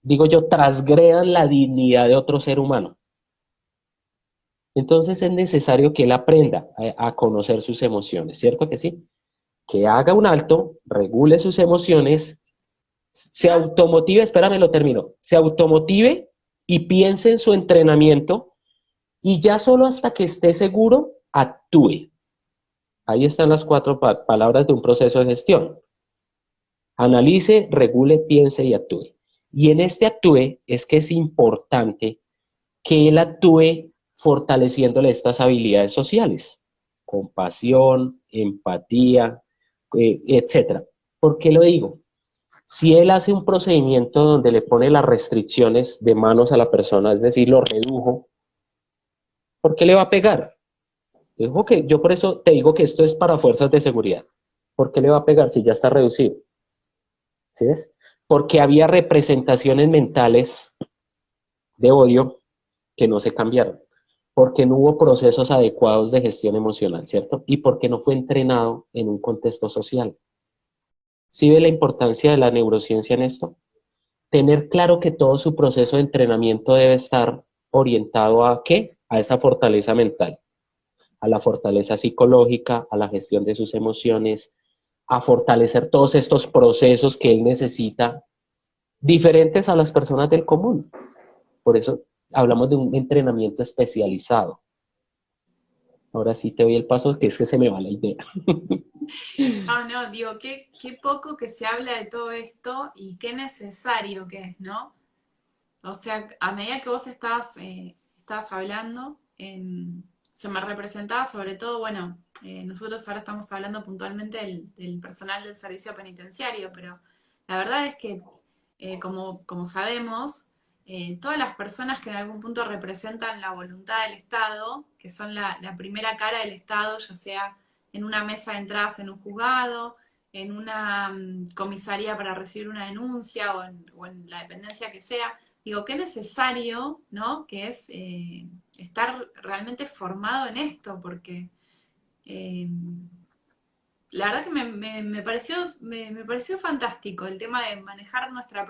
digo yo, transgredan la dignidad de otro ser humano. Entonces es necesario que él aprenda a conocer sus emociones, ¿cierto que sí? Que haga un alto, regule sus emociones, se automotive, espérame, lo termino, se automotive y piense en su entrenamiento y ya solo hasta que esté seguro, actúe. Ahí están las cuatro palabras de un proceso de gestión. Analice, regule, piense y actúe. Y en este actúe es que es importante que él actúe fortaleciéndole estas habilidades sociales, compasión, empatía, etcétera. ¿Por qué lo digo? Si él hace un procedimiento donde le pone las restricciones de manos a la persona, es decir, lo redujo, ¿por qué le va a pegar? Dijo que yo por eso te digo que esto es para fuerzas de seguridad. ¿Por qué le va a pegar si ya está reducido? ¿Sí ves? Porque había representaciones mentales de odio que no se cambiaron, porque no hubo procesos adecuados de gestión emocional, ¿cierto? Y porque no fue entrenado en un contexto social. ¿Sí ve la importancia de la neurociencia en esto? Tener claro que todo su proceso de entrenamiento debe estar orientado a ¿qué? A esa fortaleza mental, a la fortaleza psicológica, a la gestión de sus emociones, a fortalecer todos estos procesos que él necesita, diferentes a las personas del común. Por eso hablamos de un entrenamiento especializado. Ahora sí te doy el paso, que es que se me va la idea. No, no, digo, qué poco que se habla de todo esto y qué necesario que es, ¿no? O sea, a medida que vos estabas hablando, se me representaba sobre todo, bueno, nosotros ahora estamos hablando puntualmente del personal del servicio penitenciario, pero la verdad es que, como sabemos, todas las personas que en algún punto representan la voluntad del Estado, que son la primera cara del Estado, ya sea en una mesa de entradas en un juzgado, en una comisaría para recibir una denuncia o en la dependencia que sea, digo, qué necesario, ¿no? Que es estar realmente formado en esto, porque eh, la verdad que me pareció fantástico el tema de manejar nuestras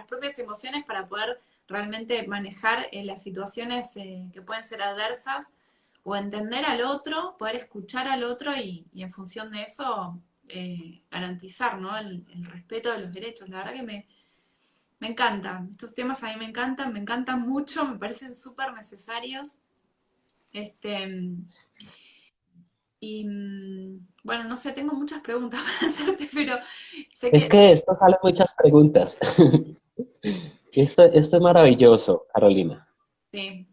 propias emociones para poder realmente manejar las situaciones que pueden ser adversas o entender al otro, poder escuchar al otro y en función de eso garantizar, ¿no? El respeto de los derechos. La verdad que me encanta. Estos temas a mí me encantan mucho, me parecen súper necesarios. Este, y bueno, no sé, tengo muchas preguntas para hacerte, pero sé Es que que de esto salen muchas preguntas. Esto es maravilloso, Carolina. sí,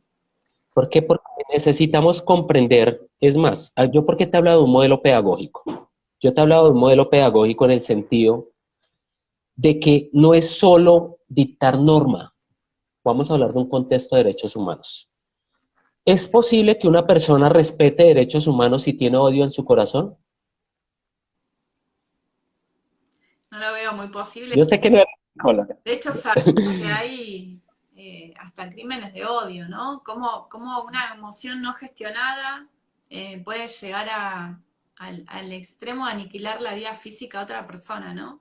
¿Por qué? Porque necesitamos comprender, es más, yo por qué te he hablado de un modelo pedagógico. Yo te he hablado de un modelo pedagógico en el sentido de que no es solo dictar norma. Vamos a hablar de un contexto de derechos humanos. ¿Es posible que una persona respete derechos humanos si tiene odio en su corazón? no lo veo muy posible. Yo sé que no es psicóloga. De hecho, sabemos que hay hasta crímenes de odio, ¿no? Cómo una emoción no gestionada puede llegar al extremo de aniquilar la vida física de otra persona, ¿no?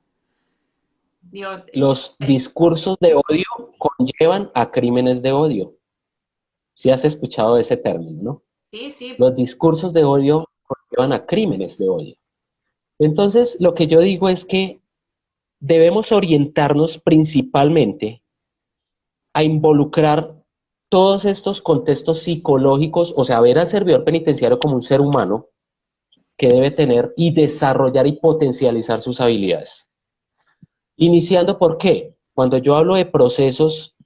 Digo, Los discursos de odio conllevan a crímenes de odio. Si has escuchado ese término, ¿no? sí, sí, Los discursos de odio conllevan a crímenes de odio. Entonces, lo que yo digo es que debemos orientarnos principalmente a involucrar todos estos contextos psicológicos, o sea, ver al servidor penitenciario como un ser humano que debe tener y desarrollar y potencializar sus habilidades. Iniciando por qué. Cuando yo hablo de procesos,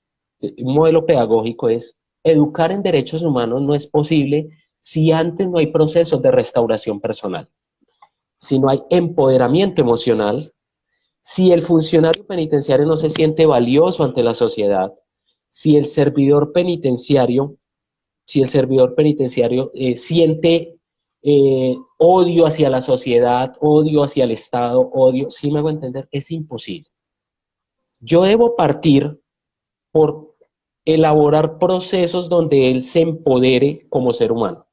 un modelo pedagógico es educar en derechos humanos no es posible si antes no hay procesos de restauración personal, si no hay empoderamiento emocional, si el funcionario penitenciario no se siente valioso ante la sociedad, si el servidor penitenciario, siente odio hacia la sociedad, odio hacia el Estado, odio, si me hago entender, es imposible. Yo debo partir por elaborar procesos donde él se empodere como ser humano,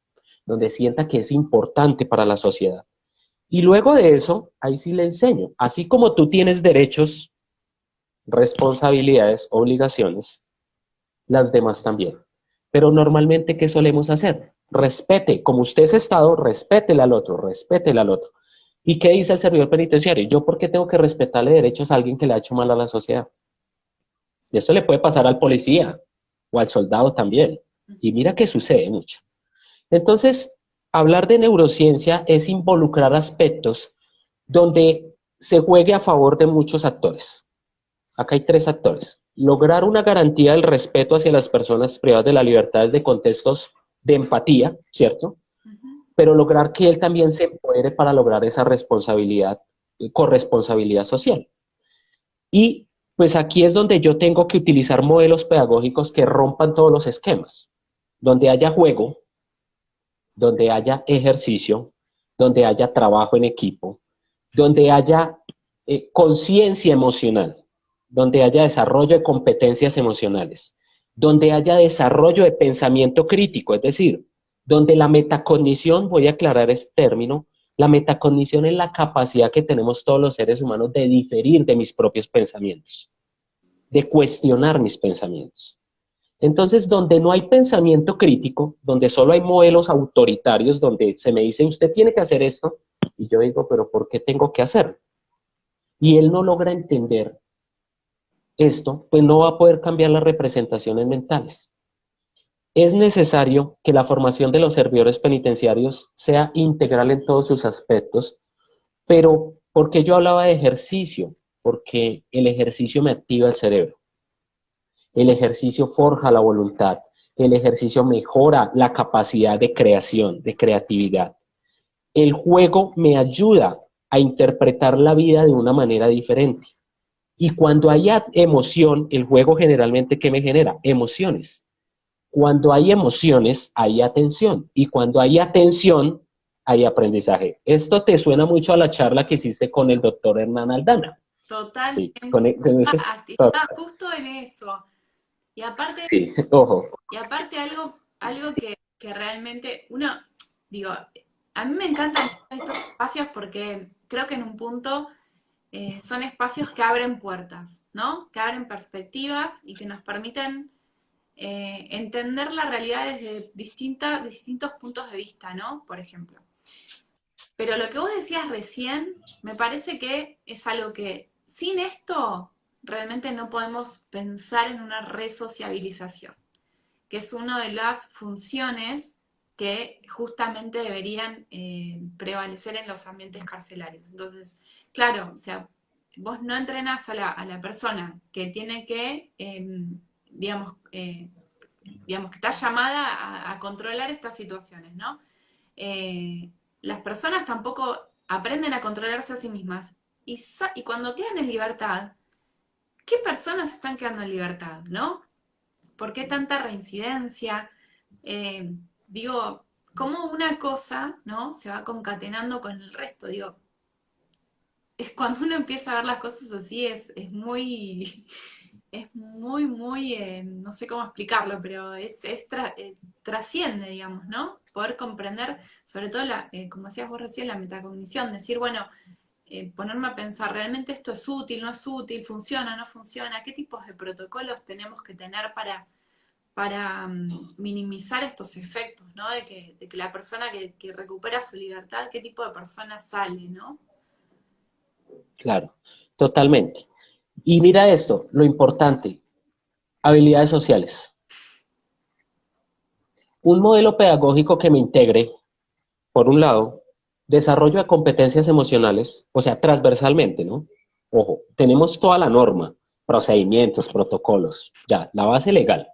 donde sienta que es importante para la sociedad. Y luego de eso, ahí sí le enseño, así como tú tienes derechos, responsabilidades, obligaciones, las demás también. Pero normalmente, ¿qué solemos hacer? Respete, como usted es Estado, respétele al otro, respétele al otro. ¿Y qué dice el servidor penitenciario? ¿Yo por qué tengo que respetarle derechos a alguien que le ha hecho mal a la sociedad? Y esto le puede pasar al policía o al soldado también. Y mira que sucede mucho. Entonces, hablar de neurociencia es involucrar aspectos donde se juegue a favor de muchos actores. Acá hay tres actores. Lograr una garantía del respeto hacia las personas privadas de la libertad desde contextos de empatía, ¿cierto? Pero lograr que él también se empodere para lograr esa responsabilidad, corresponsabilidad social. Y pues aquí es donde yo tengo que utilizar modelos pedagógicos que rompan todos los esquemas, donde haya juego, donde haya ejercicio, donde haya trabajo en equipo, donde haya conciencia emocional, donde haya desarrollo de competencias emocionales, donde haya desarrollo de pensamiento crítico, es decir, donde la metacognición, voy a aclarar este término, la metacognición es la capacidad que tenemos todos los seres humanos de diferir de mis propios pensamientos, de cuestionar mis pensamientos. Entonces, donde no hay pensamiento crítico, donde solo hay modelos autoritarios, donde se me dice, usted tiene que hacer esto, y yo digo, pero ¿por qué tengo que hacerlo? Y él no logra entender esto, pues no va a poder cambiar las representaciones mentales. Es necesario que la formación de los servidores penitenciarios sea integral en todos sus aspectos, pero ¿por qué yo hablaba de ejercicio? Porque el ejercicio me activa el cerebro. El ejercicio forja la voluntad, el ejercicio mejora la capacidad de creación, de creatividad. El juego me ayuda a interpretar la vida de una manera diferente. Y cuando hay emoción, el juego generalmente, ¿qué me genera? Emociones. Cuando hay emociones, hay atención. Y cuando hay atención, hay aprendizaje. Esto te suena mucho a la charla que hiciste con el doctor Hernán Aldana. Sí, Totalmente. total, Estaba justo en eso. Y aparte, sí, ojo. algo que realmente uno, digo, a mí me encantan estos espacios porque creo que en un punto son espacios que abren puertas, ¿no? Que abren perspectivas y que nos permiten entender la realidad desde distintos puntos de vista, ¿no? Por ejemplo. Pero lo que vos decías recién, me parece que es algo que sin esto realmente no podemos pensar en una resociabilización, que es una de las funciones que justamente deberían prevalecer en los ambientes carcelarios. Entonces, claro, o sea, vos no entrenás a la persona que tiene que, digamos, que está llamada a controlar estas situaciones, ¿no? Eh, las personas tampoco aprenden a controlarse a sí mismas y cuando quedan en libertad, ¿qué personas están quedando en libertad, no? ¿Por qué tanta reincidencia? Digo, ¿cómo una cosa, ¿no? Se va concatenando con el resto? Digo, es cuando uno empieza a ver las cosas así, no sé cómo explicarlo, pero trasciende, digamos, ¿no? Poder comprender, sobre todo, como decías vos recién, la metacognición, decir, bueno, ponerme a pensar, ¿realmente esto es útil, no es útil, funciona, no funciona? ¿Qué tipos de protocolos tenemos que tener para minimizar estos efectos, ¿no? De que la persona que recupera su libertad, ¿qué tipo de persona sale, ¿no? Claro, totalmente. Y mira esto, lo importante, habilidades sociales. Un modelo pedagógico que me integre, por un lado, desarrollo de competencias emocionales, o sea, transversalmente, ¿no? Ojo, tenemos toda la norma, procedimientos, protocolos, ya, la base legal.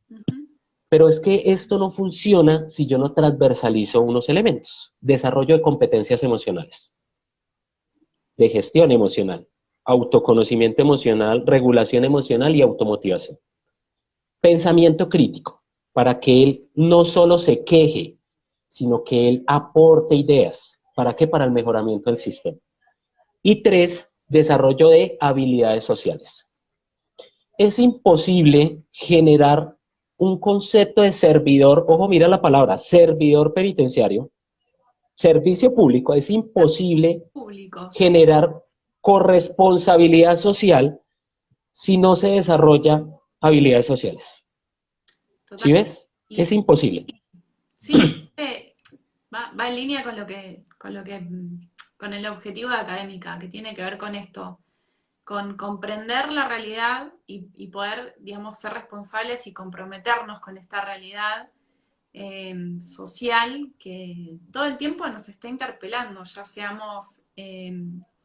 Ujú. Pero es que esto no funciona si yo no transversalizo unos elementos. Desarrollo de competencias emocionales, de gestión emocional, autoconocimiento emocional, regulación emocional y automotivación. Pensamiento crítico, para que él no solo se queje, sino que él aporte ideas. ¿Para qué? Para el mejoramiento del sistema. Y tres, desarrollo de habilidades sociales. es imposible generar un concepto de servidor, ojo, mira la palabra, servidor penitenciario, servicio público, es imposible Públicos. generar corresponsabilidad social si no se desarrolla habilidades sociales. Total. ¿Sí ves? Es Y imposible. sí, va en línea con el objetivo de académica, que tiene que ver con esto, con comprender la realidad y poder, digamos, ser responsables y comprometernos con esta realidad social que todo el tiempo nos está interpelando, ya seamos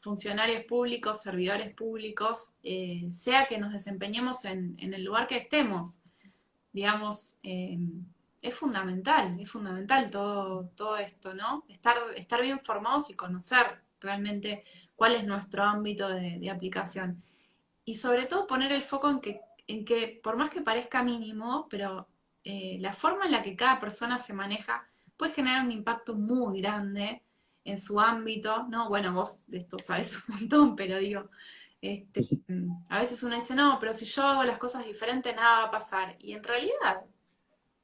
funcionarios públicos, servidores públicos, sea que nos desempeñemos en el lugar que estemos. Digamos, es fundamental todo esto, ¿no? Estar bien formados y conocer realmente cuál es nuestro ámbito de aplicación. Y sobre todo poner el foco en que por más que parezca mínimo, pero la forma en la que cada persona se maneja puede generar un impacto muy grande en su ámbito, ¿no? Bueno, vos de esto sabes un montón, pero digo, a veces uno dice, no, pero si yo hago las cosas diferentes, nada va a pasar. Y en realidad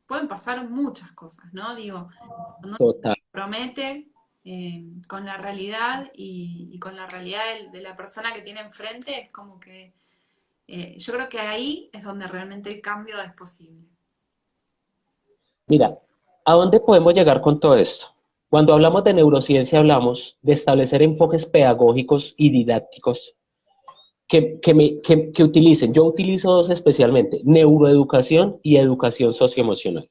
pueden pasar muchas cosas, ¿no? Digo, cuando uno Total. promete con la realidad y con la realidad de la persona que tiene enfrente, es como que yo creo que ahí es donde realmente el cambio es posible. Mira, ¿a dónde podemos llegar con todo esto? Cuando hablamos de neurociencia, hablamos de establecer enfoques pedagógicos y didácticos que utilicen. Yo utilizo dos especialmente, neuroeducación y educación socioemocional.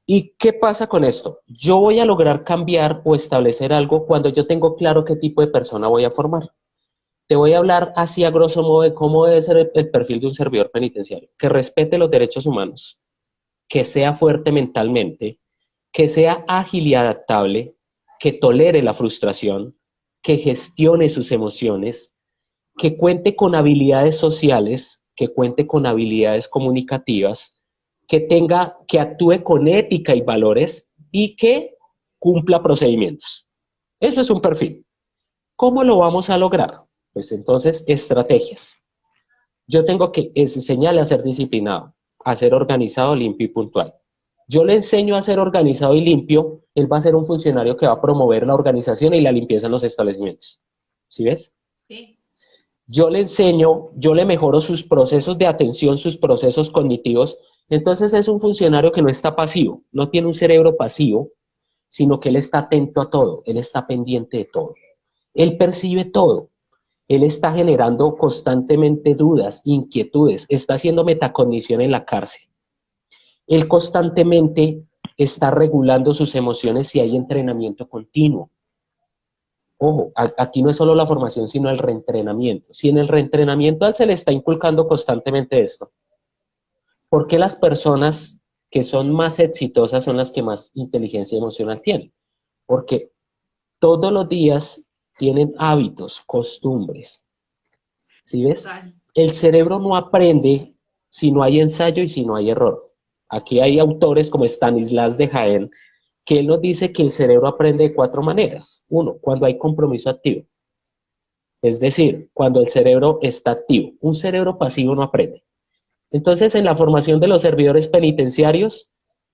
¿Y qué pasa con esto? Yo voy a lograr cambiar o establecer algo cuando yo tengo claro qué tipo de persona voy a formar. Te voy a hablar así a grosso modo de cómo debe ser el perfil de un servidor penitenciario, que respete los derechos humanos, que sea fuerte mentalmente, que sea ágil y adaptable, que tolere la frustración, que gestione sus emociones, que cuente con habilidades sociales, que cuente con habilidades comunicativas, que actúe con ética y valores y que cumpla procedimientos. Eso es un perfil. ¿Cómo lo vamos a lograr? Pues entonces, estrategias. Yo tengo que enseñarle a ser disciplinado, a ser organizado, limpio y puntual. Yo le enseño a ser organizado y limpio, él va a ser un funcionario que va a promover la organización y la limpieza en los establecimientos. ¿Sí ves? ¿Sí? Yo le enseño, yo le mejoro sus procesos de atención, sus procesos cognitivos. Entonces es un funcionario que no está pasivo, no tiene un cerebro pasivo, sino que él está atento a todo, él está pendiente de todo. Él percibe todo. Él está generando constantemente dudas, inquietudes, está haciendo metacognición en la cárcel. Él constantemente está regulando sus emociones si hay entrenamiento continuo. Ojo, aquí no es solo la formación, sino el reentrenamiento. Si en el reentrenamiento a él se le está inculcando constantemente esto, ¿por qué las personas que son más exitosas son las que más inteligencia emocional tienen? Porque todos los días tienen hábitos, costumbres. ¿Sí ves? Total. El cerebro no aprende si no hay ensayo y si no hay error. Aquí hay autores como Stanislas de Jaén, que él nos dice que el cerebro aprende de cuatro maneras. Uno, cuando hay compromiso activo. Es decir, cuando el cerebro está activo. Un cerebro pasivo no aprende. Entonces, en la formación de los servidores penitenciarios,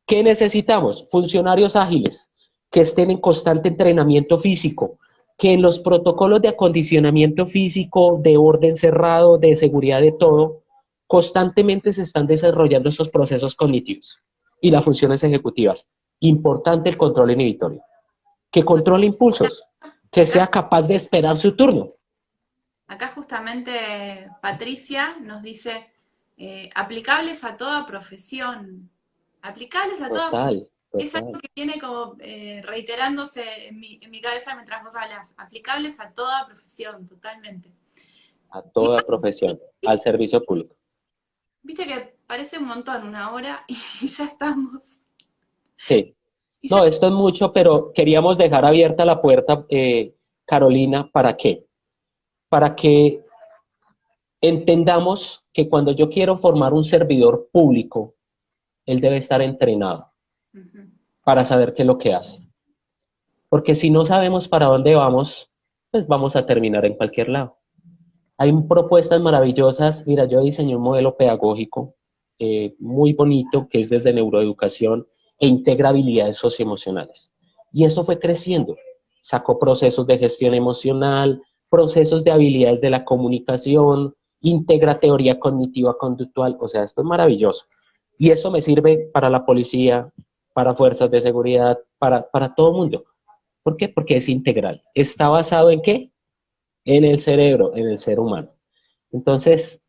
¿qué necesitamos? Funcionarios ágiles, que estén en constante entrenamiento físico, que en los protocolos de acondicionamiento físico, de orden cerrado, de seguridad de todo, constantemente se están desarrollando estos procesos cognitivos y las funciones ejecutivas. Importante el control inhibitorio, que controle impulsos, que Acá, sea capaz de esperar su turno. acá justamente Patricia nos dice, aplicables a toda profesión. Aplicables a toda profesión. Total, Es algo total, que viene como reiterándose en mi cabeza mientras vos hablas. Aplicables a toda profesión, totalmente. a Y toda profesión, al viste, servicio público. viste que parece un montón, una hora, y ya estamos. Sí. Y ya, No, esto es mucho, pero queríamos dejar abierta la puerta, Carolina, ¿para qué? Para que entendamos que cuando yo quiero formar un servidor público, él debe estar entrenado ujú, para saber qué es lo que hace. Porque si no sabemos para dónde vamos, pues vamos a terminar en cualquier lado. Hay propuestas maravillosas. Mira, yo diseñé un modelo pedagógico muy bonito que es desde neuroeducación e integra habilidades socioemocionales. Y eso fue creciendo. Sacó procesos de gestión emocional, procesos de habilidades de la comunicación, integra teoría cognitiva conductual. O sea, esto es maravilloso. Y eso me sirve para la policía, para fuerzas de seguridad, para todo el mundo. ¿Por qué? Porque es integral. ¿Está basado en qué? En el cerebro, en el ser humano. Entonces,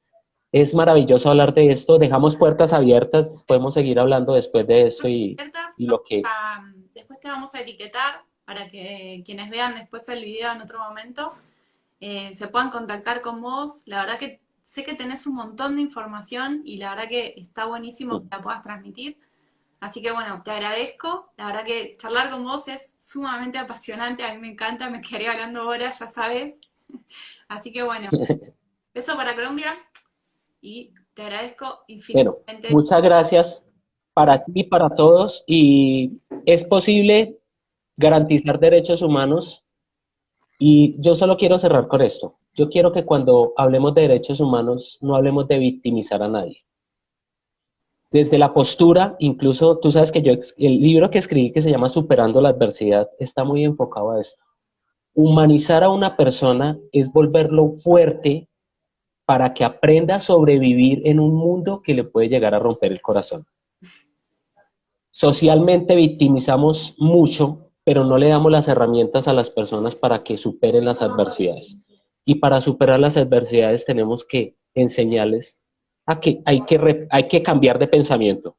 es maravilloso hablar de esto. Dejamos puertas abiertas, podemos seguir hablando después de esto Abiertas, y lo que... después te vamos a etiquetar para que quienes vean después el video en otro momento se puedan contactar con vos. La verdad que sé que tenés un montón de información y la verdad que está buenísimo que la puedas transmitir. Así que bueno, te agradezco. La verdad que charlar con vos es sumamente apasionante. A mí me encanta, me quedaría hablando horas, ya sabes. Así que bueno, beso para Colombia y te agradezco Bueno, infinitamente. muchas gracias para ti y para todos. Y es posible garantizar derechos humanos. Y yo solo quiero cerrar con esto. Yo quiero que cuando hablemos de derechos humanos no hablemos de victimizar a nadie. Desde la postura, incluso tú sabes que el libro que escribí que se llama Superando la Adversidad está muy enfocado a esto. Humanizar a una persona es volverlo fuerte para que aprenda a sobrevivir en un mundo que le puede llegar a romper el corazón. Socialmente victimizamos mucho, pero no le damos las herramientas a las personas para que superen las adversidades. Y para superar las adversidades tenemos que enseñarles a que hay que cambiar de pensamiento.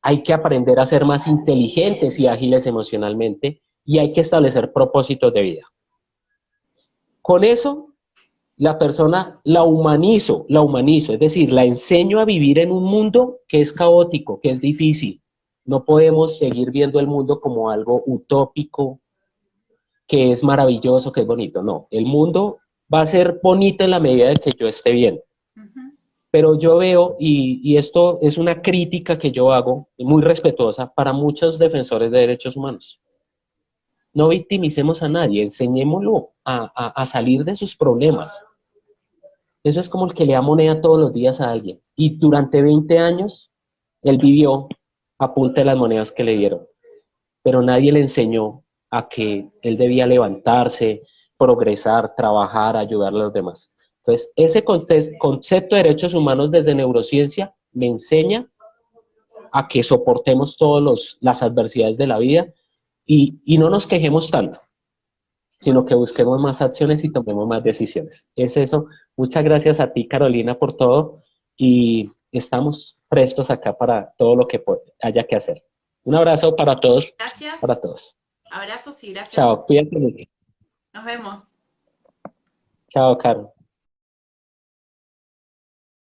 Hay que aprender a ser más inteligentes y ágiles emocionalmente y hay que establecer propósitos de vida. Con eso, la persona la humanizo, es decir, la enseño a vivir en un mundo que es caótico, que es difícil. No podemos seguir viendo el mundo como algo utópico, que es maravilloso, que es bonito. No, el mundo va a ser bonito en la medida de que yo esté bien. Ujú. Pero yo veo, y esto es una crítica que yo hago, muy respetuosa, para muchos defensores de derechos humanos. No victimicemos a nadie, enseñémoslo a salir de sus problemas. Eso es como el que le da moneda todos los días a alguien. Y durante 20 años, él vivió a punta de las monedas que le dieron. Pero nadie le enseñó a que él debía levantarse, progresar, trabajar, ayudar a los demás. Entonces, ese concepto de derechos humanos desde neurociencia me enseña a que soportemos todas las adversidades de la vida y no nos quejemos tanto, sino que busquemos más acciones y tomemos más decisiones. Es eso. Muchas gracias a ti, Carolina, por todo y estamos prestos acá para todo lo que haya que hacer. Un abrazo para todos, Gracias, para todos. abrazos y gracias. Chao, cuídate mucho. Nos vemos. Chao, Caro.